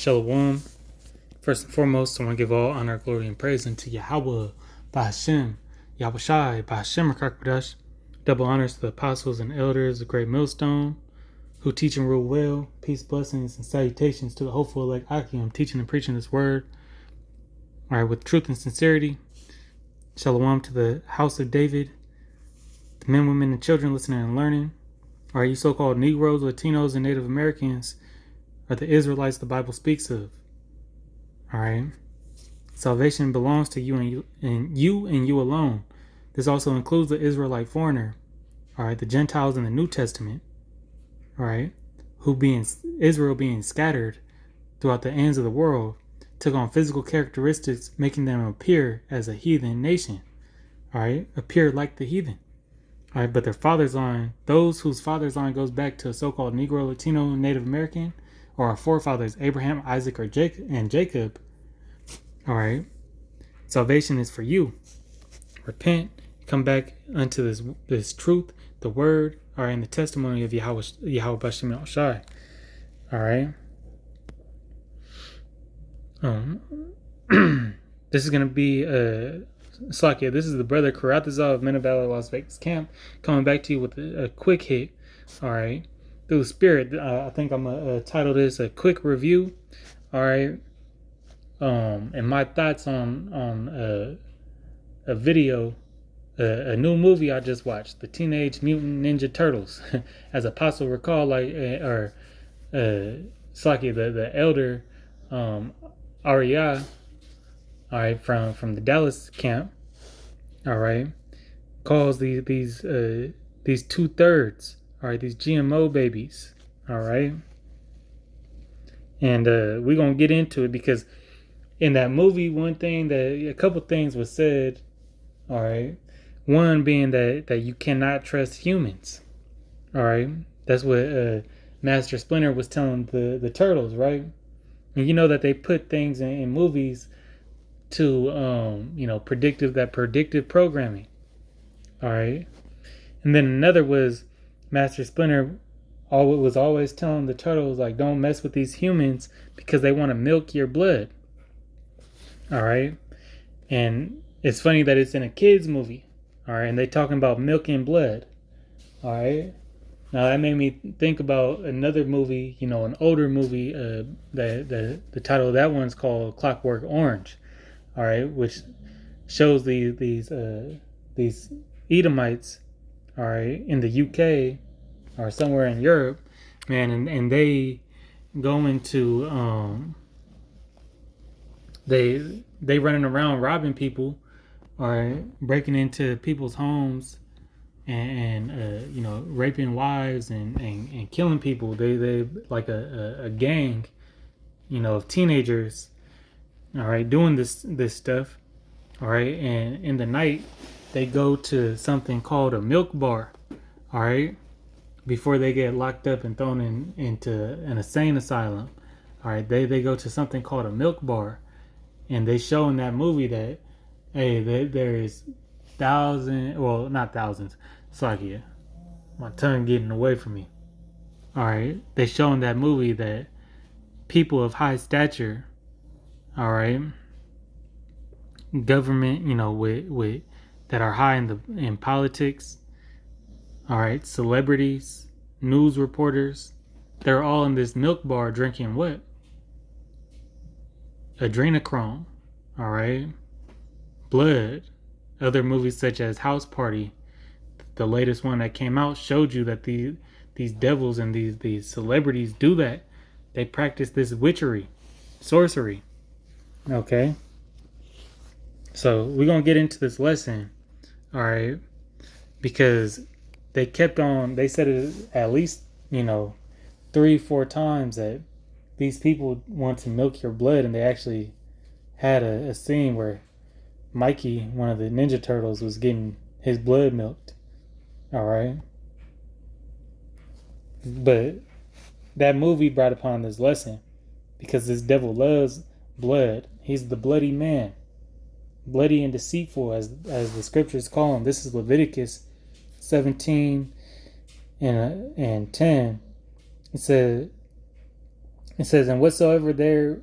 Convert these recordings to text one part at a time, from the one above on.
Shalom. First and foremost, I want to give all honor, glory, and praise unto Yahweh, Bahashem, Yahweh Shai, Bahashem Rakakadash. Double honors to the apostles and elders, the great millstone, who teach and rule well. Peace, blessings, and salutations to the hopeful elect Akim, teaching and preaching this word. All right, with truth and sincerity. Shalom to the house of David, the men, women, and children listening and learning. All right, you so-called Negroes, Latinos, and Native Americans are the Israelites the Bible speaks of. All right. Salvation belongs to you and you alone. This also includes the Israelite foreigner. All right. The Gentiles in the New Testament. All right. Israel being scattered throughout the ends of the world took on physical characteristics, making them appear as a heathen nation. All right. Appear like the heathen. All right. But their father's line, those whose father's line goes back to a so-called Negro, Latino, Native American, or our forefathers, Abraham, Isaac, or Jacob. All right. Salvation is for you. Repent, come back unto this truth, the word, all right, and the testimony of Yahweh Bashem Shai. All right. This is going to be Slakia. This is the brother Karatazal of Men of Valor Las Vegas Camp coming back to you with a quick hit. All right. Through the Spirit, I think I'm going to title this a quick review. All right. And my thoughts on a video, a new movie I just watched, the Teenage Mutant Ninja Turtles. As Apostle recall, Saki, the elder, Arya, all right, from the Dallas camp, all right, calls these 2/3, all right, these GMO babies, all right, and we're gonna get into it because in that movie, a couple things was said, all right. One being that you cannot trust humans, all right. That's what Master Splinter was telling the turtles, right? And you know that they put things in movies to predictive programming, all right. And then another was Master Splinter was always telling the turtles, like, don't mess with these humans because they want to milk your blood. All right. And it's funny that it's in a kid's movie. All right. And they talking about milking blood. All right. Now that made me think about another movie, an older movie. The title of that one's called Clockwork Orange. All right. Which shows these Edomites, all right, in the UK or somewhere in Europe, man. And they go into, they running around robbing people, or breaking into people's homes, and raping wives and killing people. They like a gang, of teenagers, all right, doing this stuff, all right. And in the night, they go to something called a milk bar, all right, before they get locked up and thrown into an insane asylum, all right. They go to something called a milk bar. And they show in that movie that, hey, there is not thousands. Sorry, my tongue getting away from me. All right, they show in that movie that people of high stature, all right, government, with that are high in politics, all right, celebrities, news reporters, they're all in this milk bar drinking what? Adrenochrome, all right, blood. Other movies such as House Party, the latest one that came out, showed you that these devils and these celebrities do that. They practice this witchery, sorcery. Okay, so we're gonna get into this lesson, all right, because they said it at least 3-4 times that these people want to milk your blood, and they actually had a scene where Mikey, one of the Ninja Turtles, was getting his blood milked. All right. But that movie brought upon this lesson because this devil loves blood. He's the bloody man. Bloody and deceitful, as the scriptures call him. This is Leviticus 17 and 10. It says, It says, and whatsoever there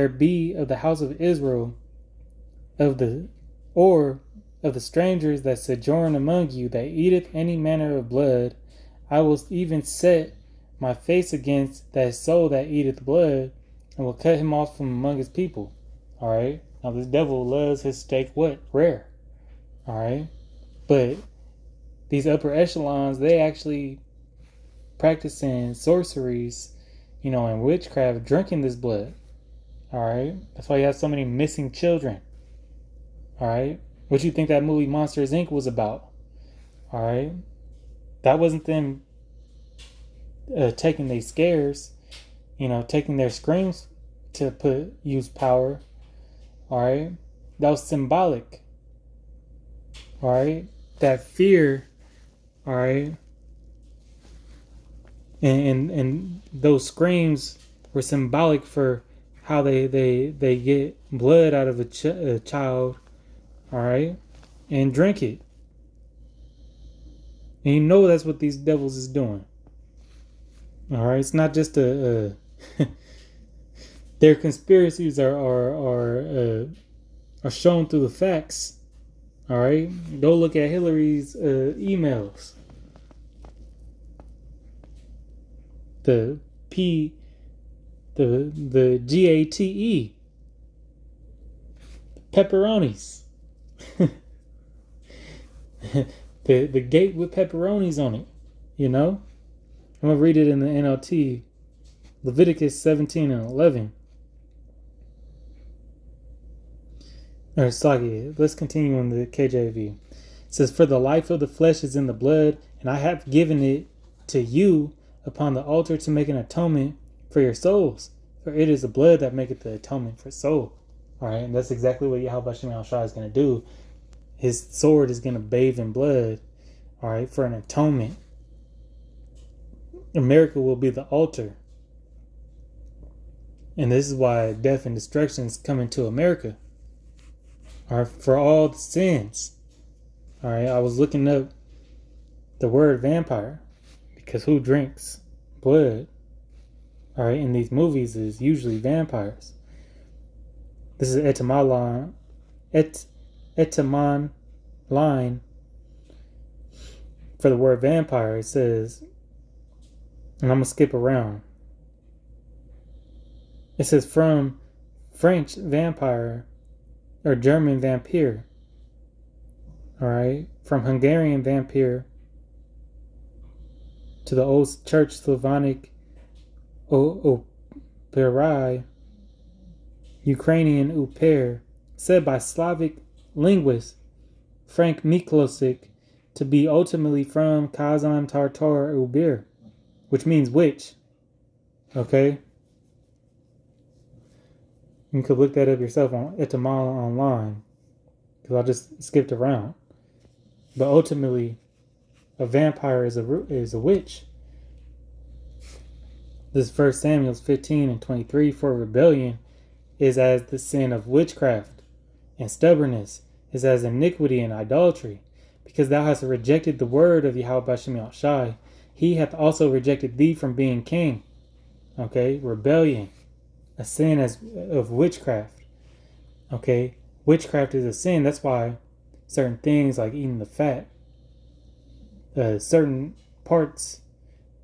be of the house of Israel, of the strangers that sojourn among you, that eateth any manner of blood, I will even set my face against that soul that eateth blood, and will cut him off from among his people. All right. Now this devil loves his steak what? Rare. All right. But these upper echelons, they actually practicing sorceries, and witchcraft, drinking this blood. All right. That's why you have so many missing children. All right. What you think that movie Monsters Inc. was about? All right. That wasn't them taking their scares, taking their screams to use power. All right. That was symbolic. All right. That fear. All right. And those screams were symbolic for how they get blood out of a child. All right. And drink it. And that's what these devils is doing. All right. It's not just their conspiracies are shown through the facts. All right. Go look at Hillary's emails. The GATE, pepperonis. the gate with pepperonis on it. I'm gonna read it in the NLT, Leviticus 17 and 11. Or let's continue on the KJV. It says, for the life of the flesh is in the blood, and I have given it to you upon the altar to make an atonement for your souls. For it is the blood that maketh the atonement for soul. All right, and that's exactly what Yahweh Shem Shai is going to do. His sword is going to bathe in blood, all right, for an atonement. America will be the altar. And this is why death and destruction is coming to America. All right, for all the sins. All right, I was looking up the word vampire, because who drinks blood, all right, in these movies is usually vampires. This is etymon line for the word vampire. It says, and I'm going to skip around. It says from French vampire or German vampire. All right, from Hungarian vampire to the Old Church Slavonic operai, Ukrainian uper, said by Slavic linguist Frank Miklosik to be ultimately from Kazan Tartar Ubir, which means witch. Okay? You could look that up yourself on Etymology online, because I just skipped around. But ultimately, a vampire is a witch. This 1 Samuel 15 and 23, for rebellion is as the sin of witchcraft, and stubbornness is as iniquity and idolatry. Because thou hast rejected the word of Yahweh Shem Shai, he hath also rejected thee from being king. Okay, rebellion, a sin of witchcraft. Okay, witchcraft is a sin. That's why certain things like eating the fat, certain parts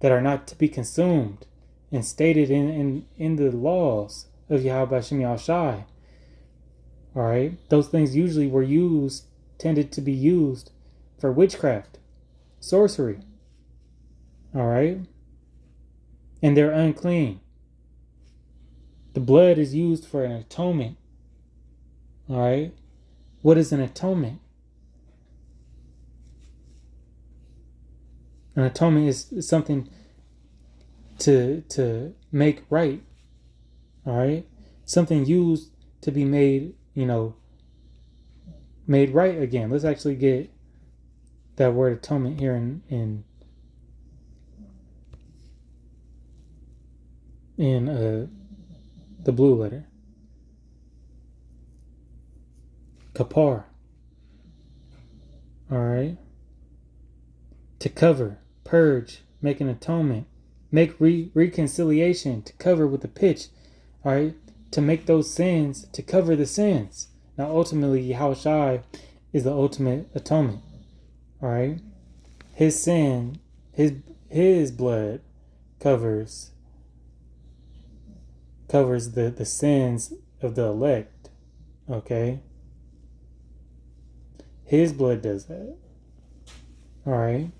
that are not to be consumed and stated in the laws of Yahweh Shem Shai. All right, those things usually tended to be used for witchcraft, sorcery. All right, and they're unclean. The blood is used for an atonement. All right, what is an atonement? An atonement is something to make right. All right, something used to be made, made right again. Let's actually get that word atonement here in the blue letter. Kapar. All right. To cover, purge, make an atonement, make reconciliation to cover with the pitch, all right, to make those sins, to cover the sins. Now, ultimately, Yahushua is the ultimate atonement, all right? His sin, his blood covers the sins of the elect, okay? His blood does that, all right?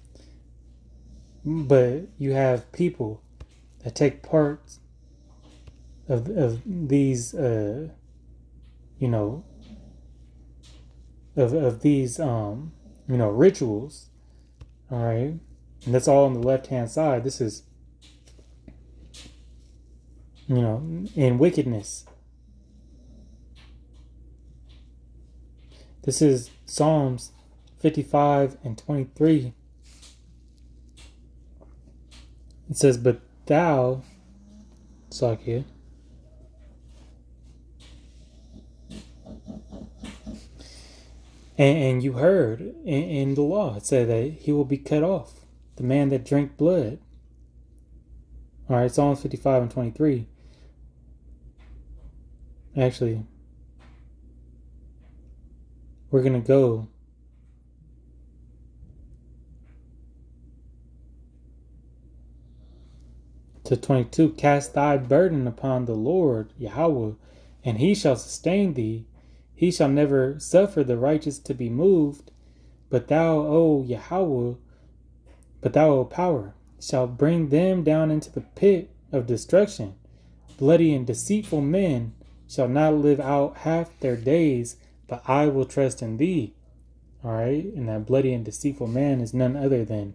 But you have people that take part of these, of these, rituals, all right? And that's all on the left-hand side. This is, in wickedness. This is Psalms 55 and 23. It says, but thou, Sakia, and you heard in the law, it said that he will be cut off, the man that drank blood. All right, Psalms 55 and 23. Actually, we're going to go to 22. Cast thy burden upon the Lord, Yahweh, and he shall sustain thee. He shall never suffer the righteous to be moved. But thou, O Yahweh, but thou, O power, shall bring them down into the pit of destruction. Bloody and deceitful men shall not live out half their days, but I will trust in thee. All right, and that bloody and deceitful man is none other than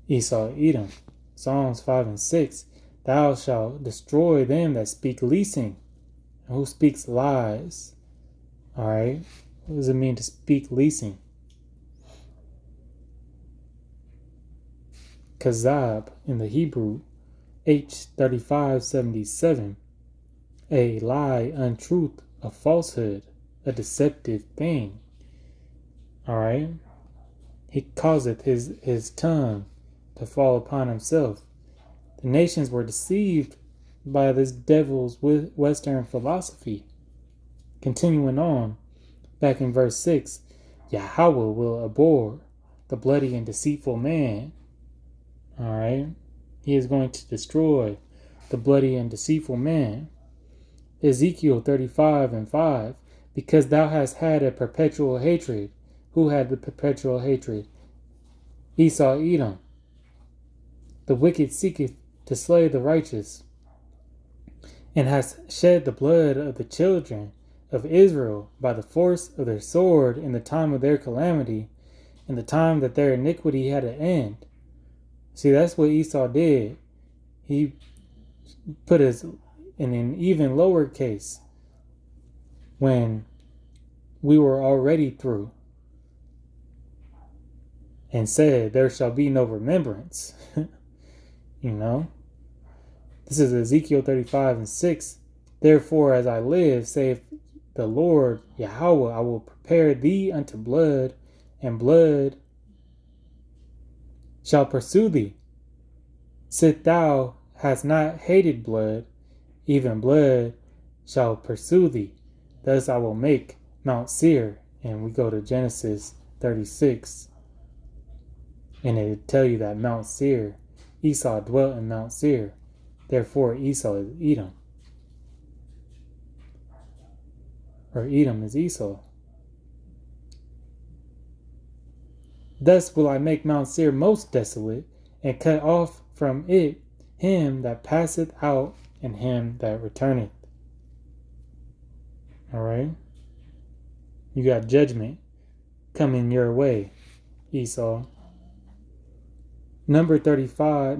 Esau, Edom. Psalms 5 and 6. Thou shalt destroy them that speak leasing. Who speaks lies? All right, what does it mean to speak leasing? Kazab in the Hebrew, H3577. A lie, untruth, a falsehood, a deceptive thing. All right, he causeth his tongue to fall upon himself. The nations were deceived by this devil's Western philosophy. Continuing on, back in verse 6, Yahweh will abhor the bloody and deceitful man. All right, he is going to destroy the bloody and deceitful man. Ezekiel 35 and 5, because thou hast had a perpetual hatred. Who had the perpetual hatred? Esau, Edom. The wicked seeketh to slay the righteous, and has shed the blood of the children of Israel by the force of their sword in the time of their calamity, in the time that their iniquity had an end. See, that's what Esau did. He put us in an even lower case when we were already through, and said, there shall be no remembrance. This is Ezekiel 35 and 6. Therefore, as I live, saith the Lord Yahweh, I will prepare thee unto blood, and blood shall pursue thee. Sith thou hast not hated blood, even blood shall pursue thee. Thus I will make Mount Seir. And we go to Genesis 36. And it tell you that Mount Seir, Esau dwelt in Mount Seir. Therefore Esau is Edom. Or Edom is Esau. Thus will I make Mount Seir most desolate, and cut off from it him that passeth out, and him that returneth. All right? You got judgment coming your way, Esau. Numbers 35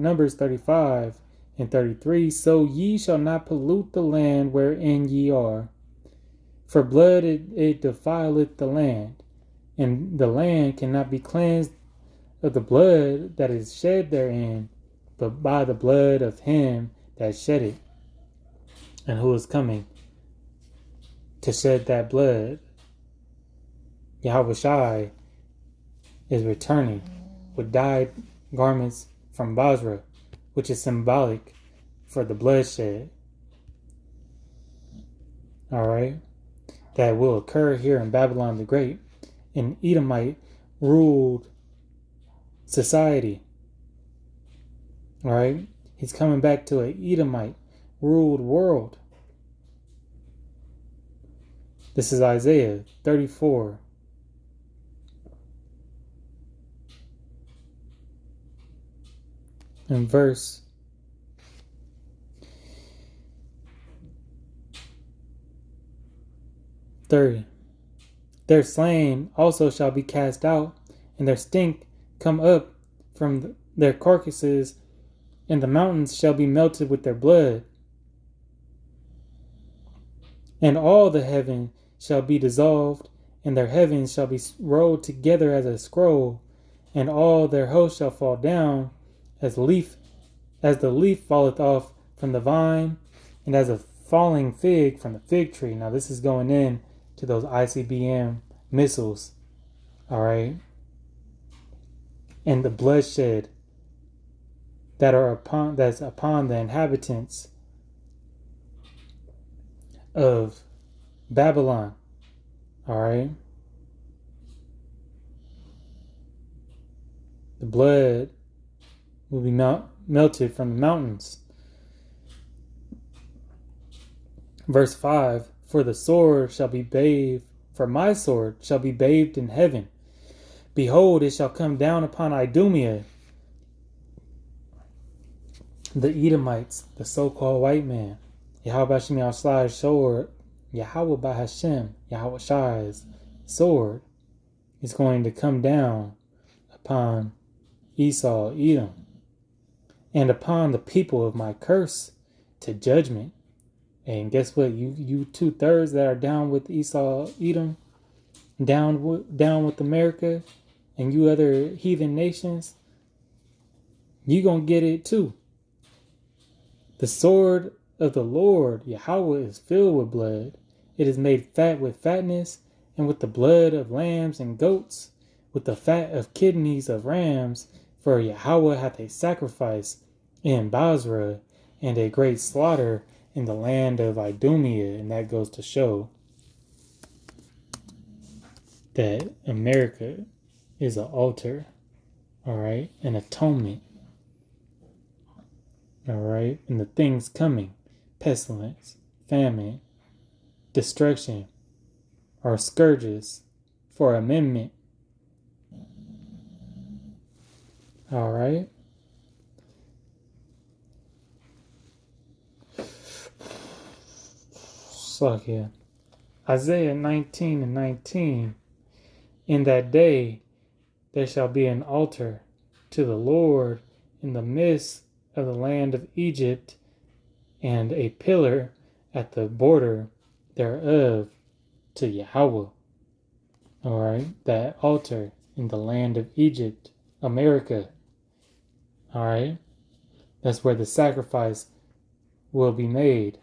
and 33. So ye shall not pollute the land wherein ye are. For blood it defileth the land, and the land cannot be cleansed of the blood that is shed therein, but by the blood of him that shed it. And who is coming to shed that blood? Yahushua is returning with dyed garments from Basra, which is symbolic for the bloodshed. All right, that will occur here in Babylon the Great. An Edomite ruled society. All right, he's coming back to an Edomite ruled world. This is Isaiah 34. And verse 30. Their slain also shall be cast out, and their stink come up from their carcasses, and the mountains shall be melted with their blood. And all the heaven shall be dissolved, and their heavens shall be rolled together as a scroll, and all their hosts shall fall down, as the leaf falleth off from the vine, and as a falling fig from the fig tree. Now this is going in to those ICBM missiles, all right, and the bloodshed that's upon the inhabitants of Babylon, all right. The blood will be melted from the mountains. Verse 5, for my sword shall be bathed in heaven. Behold, it shall come down upon Idumea. The Edomites, the so-called white man. Yahweh B'Hashem Yahushai's sword, Yahweh B'Hashem Yahushai's sword is going to come down upon Esau, Edom, and upon the people of my curse to judgment. And guess what? You 2/3 that are down with Esau, Edom, down with America, and you other heathen nations, you gonna get it too. The sword of the Lord, Yahweh, is filled with blood. It is made fat with fatness, and with the blood of lambs and goats, with the fat of kidneys of rams. For Yahweh hath a sacrifice in Basra, and a great slaughter in the land of Idumea. And that goes to show that America is an altar, all right, an atonement, all right, and the things coming, pestilence, famine, destruction, are scourges for amendment, all right. So here, Isaiah 19:19. In that day there shall be an altar to the Lord in the midst of the land of Egypt, and a pillar at the border thereof to Yahweh. All right, that altar in the land of Egypt, America. All right, that's where the sacrifice will be made.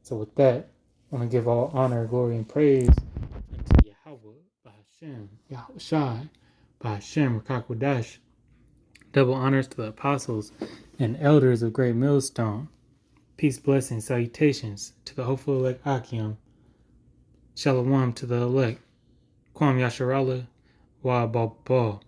So with that, I'm going to give all honor, glory, and praise unto Yahweh, B'Hashem, Yahushai, B'Hashem, Rakakwadash. Double honors to the apostles and elders of Great Millstone. Peace, blessings, salutations to the hopeful elect Akim. Shalom to the elect. Kwam Yasharallah, Wa Ba.